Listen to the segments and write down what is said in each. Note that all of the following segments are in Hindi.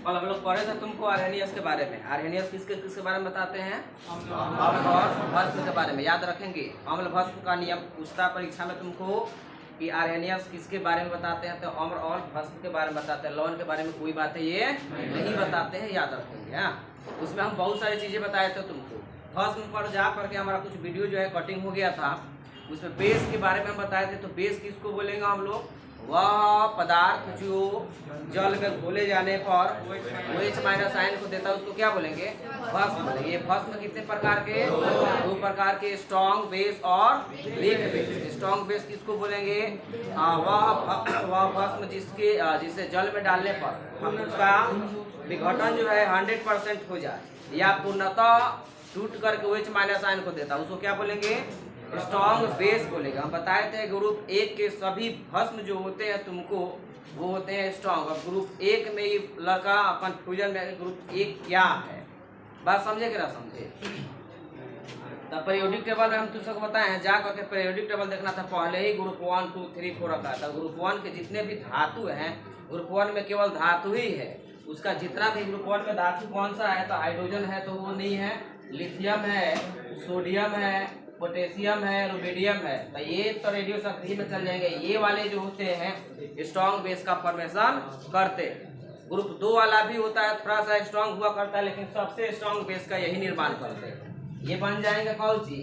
कल हम लोग पढ़े थे तुमको आर्हेनियस के बारे में। आर्हेनियस किसके किसके बारे में बताते हैं? अम्ल और भस्म के बारे में। याद रखेंगे, अम्ल भस्म का नियम पूछता परीक्षा में तुमको कि आर्हेनियस किसके बारे में बताते हैं, तो अम्ल और भस्म के बारे में बताते हैं। लवण के बारे में कोई बातें ये नहीं बताते हैं, याद रखेंगे। हाँ, उसमें हम बहुत सारी चीज़ें बताए थे तुमको। भस्म पर जा करके हमारा कुछ वीडियो जो है कटिंग हो गया था, उसमें बेस के बारे में हम बताए थे। तो बेस किसको बोलेंगे हम लोग? वह पदार्थ जो जल में घोले जाने पर OH- आयन को देता है, उसको क्या बोलेंगे? भस्म बोलेंगे। ये भस्म कितने प्रकार के? दो प्रकार के, स्ट्रॉन्ग बेस और वीक बेस। स्ट्रॉन्ग बेस किसको बोलेंगे? वह भस्म जिसे जल में डालने पर उसका विघटन जो है 100% हो जाए या पूर्णतः टूट करके OH- आयन को देता है, उसको क्या बोलेंगे? स्ट्रॉन्ग बेस बोलेगा। हम बताए थे ग्रुप 1 के सभी भस्म जो होते हैं तुमको वो होते हैं स्ट्रॉन्ग। और ग्रुप 1 में ही लड़का कंफ्यूजन में ग्रुप 1 क्या है, बात समझे कि ना समझे? तब पीरियोडिक टेबल में हम तुम सबको बताए हैं, जा करके पीरियोडिक टेबल देखना था। पहले ही ग्रुप 1 2 3 4 रखा था। ग्रुप 1 के जितने भी धातु हैं, ग्रुप 1 में केवल धातु ही है। उसका जितना भी ग्रुप 1 में धातु कौन सा है, तो हाइड्रोजन है, तो वो नहीं है। लिथियम है, सोडियम है, पोटेशियम है, रुबिडियम है। तो ये तो रेडियो सक्रिय में चल जाएंगे। ये वाले जो होते हैं स्ट्रॉन्ग बेस का फॉर्मेशन करते हैं। ग्रुप 2 वाला भी होता है, थोड़ा सा स्ट्रॉन्ग हुआ करता है, लेकिन सबसे स्ट्रॉन्ग बेस का यही निर्माण करते हैं। ये बन जाएंगे कौन सी?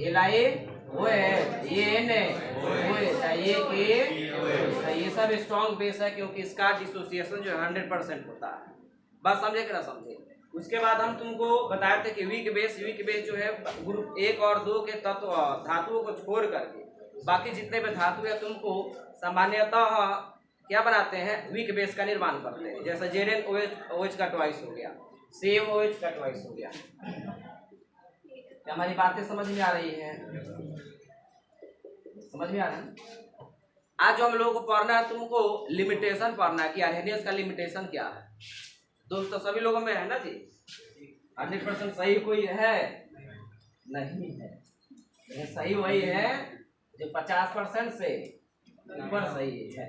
ये सब स्ट्रॉन्ग बेस है, क्योंकि इसका डिसोसिएशन जो है 100% होता है। बात समझे कि ना समझे? उसके बाद हम तुमको बताए थे कि वीक बेस जो है ग्रुप 1 और 2 के तत्व धातुओं को छोड़ करके बाकी जितने भी धातु है तुमको सामान्यतः क्या बनाते हैं? वीक बेस का निर्माण करते हैं। जैसे ZnOH का ट्वाइस हो गया, CmOH का ट्वाइस हो गया। क्या हमारी बातें समझ में आ रही है? समझ में आ रहा है? आज जो हम लोगों को पढ़ना है, तुमको लिमिटेशन पढ़ना है कि आर्हेनियस का लिमिटेशन क्या है। दोस्तों सभी लोगों में है ना जी? 100% सही कोई है? नहीं है। लेकिन सही वही है जो 50% से ऊपर सही है।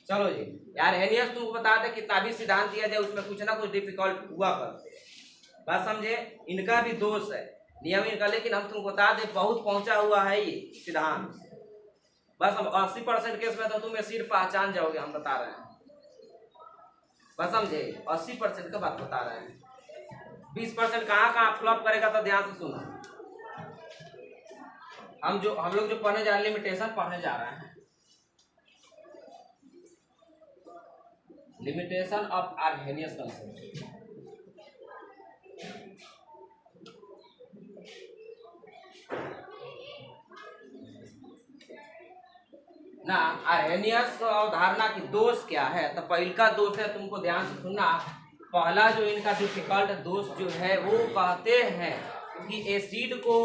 चलो जी, आर्हेनियस तुमको बता दे, कितना भी सिद्धांत दिया जाए उसमें कुछ ना कुछ डिफिकल्ट हुआ करते हैं। बात समझे? इनका भी दोष है नियम इनका, लेकिन हम तुमको बता दे बहुत पहुंचा हुआ है ये सिद्धांत। बस हम 80% केस में तो तुम एसिड पहचान जाओगे, हम बता रहे हैं। बस समझे? 80% का बात बता रहे हैं। 20% कहाँ फ्लॉप करेगा, तो ध्यान से सुनो। हम लोग जो पढ़ने जा रहे हैं, लिमिटेशन पढ़ने जा रहे हैं। Limitation of Arrhenius concept. ना आर्हेनियस अवधारणा की दोष क्या है? तो पहला दोष है, तुमको ध्यान से सुनना। पहला जो इनका डिफिकल्ट दोष जो है, वो कहते हैं कि एसिड को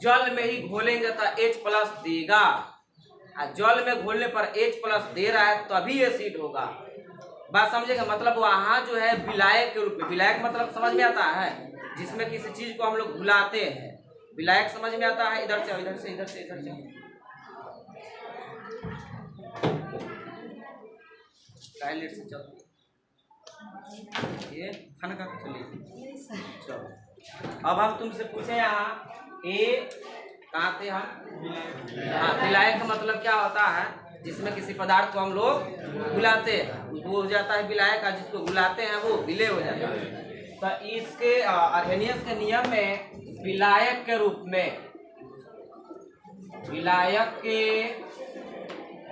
जल में ही घोलेंगे तो H+ देगा। जल में घोलने पर H+ दे रहा है तभी एसिड होगा। बात समझेगा? मतलब वहाँ जो है विलायक के रूप में, विलायक मतलब समझ में आता है, जिसमें किसी चीज को हम लोग घुलाते हैं, विलायक समझ में आता है। इधर से इधर से इधर से इधर से टॉयलेट से चल ये खाना खा के चलिए। चलो, अब हम तुमसे पूछे यहाँ कहाँ थे हम? विलायक का मतलब क्या होता है? जिसमें किसी पदार्थ को हम लोग घुलाते हैं वो हो जाता है विलायक, और जिसको घुलाते हैं वो विलेय हो जाता है। तो इसके आर्हेनियस के नियम में विलायक के रूप में, विलायक के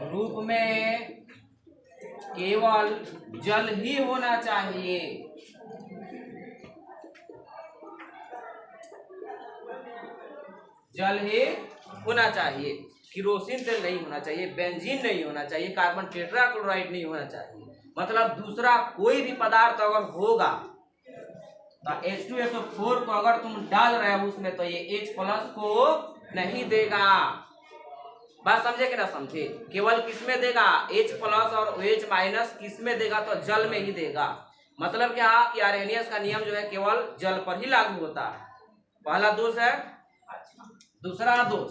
रूप में केवल जल ही होना चाहिए। जल ही होना चाहिए, किरोसिन तेल नहीं होना चाहिए, बेंजीन नहीं होना चाहिए, कार्बन टेट्राक्लोराइड नहीं होना चाहिए। मतलब दूसरा कोई भी पदार्थ अगर होगा तो H2SO4 को अगर तुम डाल रहे हो उसमें, तो ये H+ को नहीं देगा। बात समझे कि ना समझे? केवल किसमें देगा? H+ और OH- किसमें देगा? तो जल में ही देगा। मतलब क्या कि आर्हेनियस का नियम जो है केवल जल पर ही लागू होता है। पहला दोष है। दूसरा दोष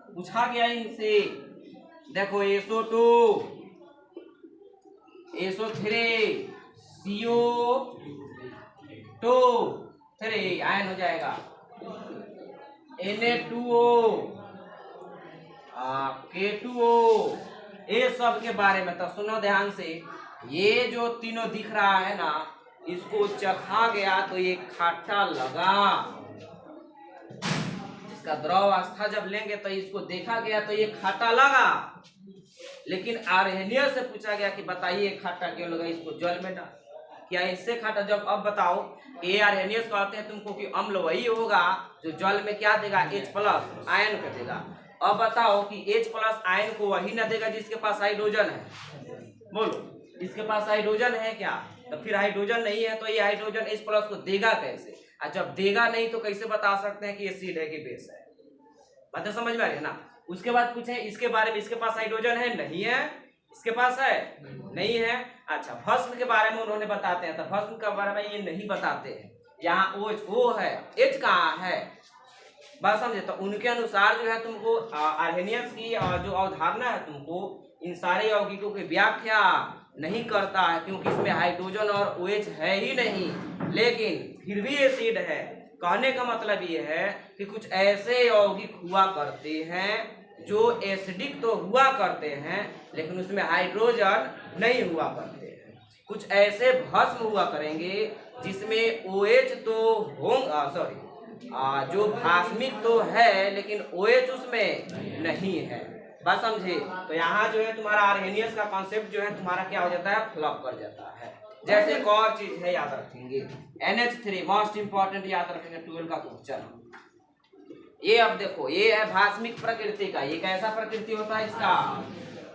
पूछा गया इनसे, देखो SO2, SO3, CO2 आयन हो जाएगा Na2O K2O। ये सब के बारे में तो सुनो ध्यान से, ये जो तीनों दिख रहा है ना, इसको चखा गया तो ये खट्टा लगा। इसका द्रव अवस्था जब लेंगे तो इसको देखा गया तो ये खट्टा लगा, लेकिन आर्हेनियस से पूछा गया कि बताइए खट्टा क्यों लगा, इसको जल में डाल, क्या इससे खट्टा। जब अब बताओ ये आर्हेनियस कहते हैं तुमको कि अम्ल वही होगा जो जल में क्या देगा, H+ आयन को देगा। अब बताओ कि H+ आयन को वही ना देगा जिसके पास हाइड्रोजन है। बोलो इसके पास हाइड्रोजन है क्या? तो फिर हाइड्रोजन नहीं है तो ये हाइड्रोजन H+ को देगा कैसे? और जब देगा नहीं तो कैसे बता सकते हैं कि ये एसिड है कि बेस है? बात समझ में आ रही है ना। उसके बाद पूछे इसके बारे में, इसके पास हाइड्रोजन है? नहीं है। इसके पास है? नहीं है। अच्छा, भस्म के बारे में उन्होंने बताते हैं, तो भस्म के बारे में ये नहीं बताते हैं। यहाँ OH है, H कहाँ है? बात समझे। तो उनके अनुसार जो है तुमको आर्हेनियस की जो अवधारणा है तुमको इन सारे यौगिकों की व्याख्या नहीं करता है, क्योंकि इसमें हाइड्रोजन और OH है ही नहीं, लेकिन फिर भी एसिड है। कहने का मतलब ये है कि कुछ ऐसे यौगिक हुआ करते हैं जो एसिडिक तो हुआ करते हैं लेकिन उसमें हाइड्रोजन नहीं हुआ करते हैं। कुछ ऐसे भस्म हुआ करेंगे जिसमें OH तो होगा, जो भास्मिक तो है लेकिन OH उसमें नहीं है। बात समझे। तो यहाँ जो है तुम्हारा आर्हेनियस का कॉन्सेप्ट जो है तुम्हारा क्या हो जाता है, फ्लॉप कर जाता है। जैसे एक और चीज है याद रखेंगे, NH3 मोस्ट इंपॉर्टेंट याद रखेंगे 12 का क्वेश्चन। ये अब देखो, ये है भास्मिक प्रकृति का। ये कैसा प्रकृति होता है इसका?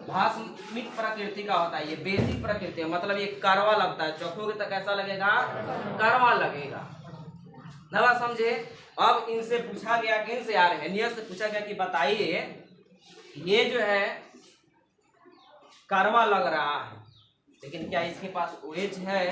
भास्मिक प्रकृति का होता है। ये बेसिक प्रकृति है, मतलब ये कड़वा लगता है, चखोगे तो कैसा लगेगा? कड़वा लगेगा। ना समझे। अब इनसे पूछा गया कि इनसे आर्हेनियस से पूछा गया कि बताइए ये जो है कड़वा लग रहा है लेकिन क्या इसके पास OH है?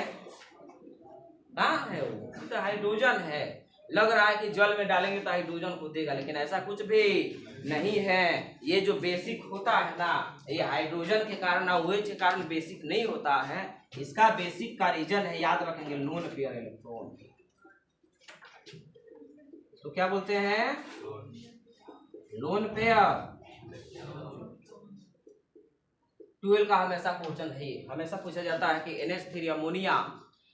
कहाँ है वो? तो हाइड्रोजन है। लग रहा है कि जल में डालेंगे तो हाइड्रोजन को देगा, लेकिन ऐसा कुछ भी नहीं है। ये जो बेसिक होता है ना, ये हाइड्रोजन के कारण और OH के कारण बेसिक नहीं होता है। इसका बेसिक का रीजन है, याद रखेंगे, लोन पेयर इलेक्ट्रॉन। तो क्या बोलते हैं? Lone pair. 12 का हमेशा क्वेश्चन है, हमेशा पूछा जाता है कि NH3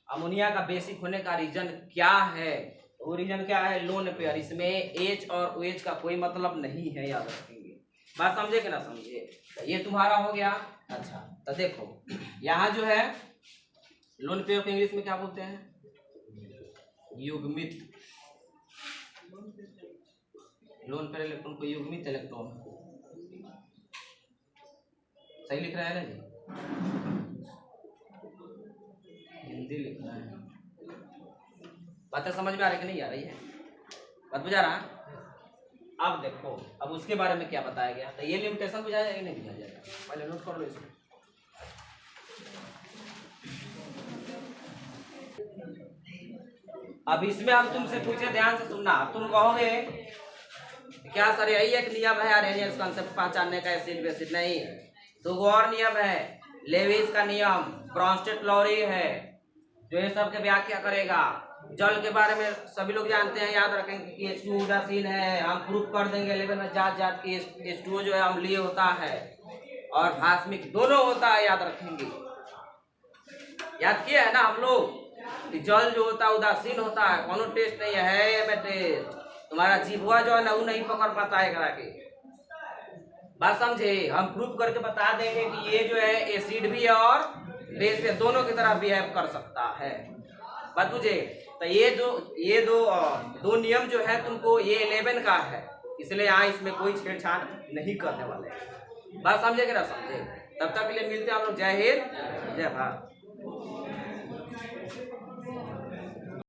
अमोनिया का बेसिक होने का रीजन क्या है? वो रीजन क्या है? Lone pair. इसमें H और OH का कोई मतलब नहीं है, याद रखेंगे। बात समझे कि ना समझे। तो ये तुम्हारा हो गया। अच्छा, तो देखो यहाँ जो है लोन पेयर को इंग्लिश में क्या बोलते हैं? युग्मित। लोन पेयर इलेक्ट्रॉन को युग्मित इलेक्ट्रॉन। सही लिख रहा है ना जी? हिंदी लिख रहा है। बातें समझ में आ रही कि नहीं आ रही है? बात बुझा रहा? अब देखो, अब उसके बारे में क्या बताया गया। तो ये लिमिटेशन बुझाया जाएगा नहीं बुझाया जाएगा? पहले नोट कर लो इसको। अब इसमें हम तुमसे पूछे, ध्यान से सुनना। तुम कहोगे क्या सर यही एक नियम है आर्हेनियस कॉन्सेप्ट पहचानने का, एसिड बेसिड? नहीं, दो और नियम है। लेविस का नियम, ब्रॉन्स्टेड लॉरी है जो ये सब के व्याख्या करेगा। जल के बारे में सभी लोग जानते हैं, याद रखेंगे कि H2 उदासीन है। हम प्रूफ कर देंगे 11 में जात की H2O जो है अम्लीय होता है और भास्मिक दोनों होता है, याद रखेंगे। याद किया है ना हम लोग कि जल जो होता है उदासीन होता है, कोनो टेस्ट नहीं है में टेस्ट। तुम्हारा जीभुआ जो है ना वो नहीं पकड़ पाता है करा के। बात समझे। हम प्रूफ करके बता देंगे कि ये जो है एसिड भी और बेस पे दोनों की तरह बिहेव कर सकता है। बात बुझे। तो ये दो नियम जो है तुमको ये 11 का है, इसलिए यहाँ इसमें कोई छेड़छाड़ नहीं करने वाले। बात समझे कि ना समझे। तब तक के लिए मिलते हैं हम लोग। जय हिंद, जय भारत।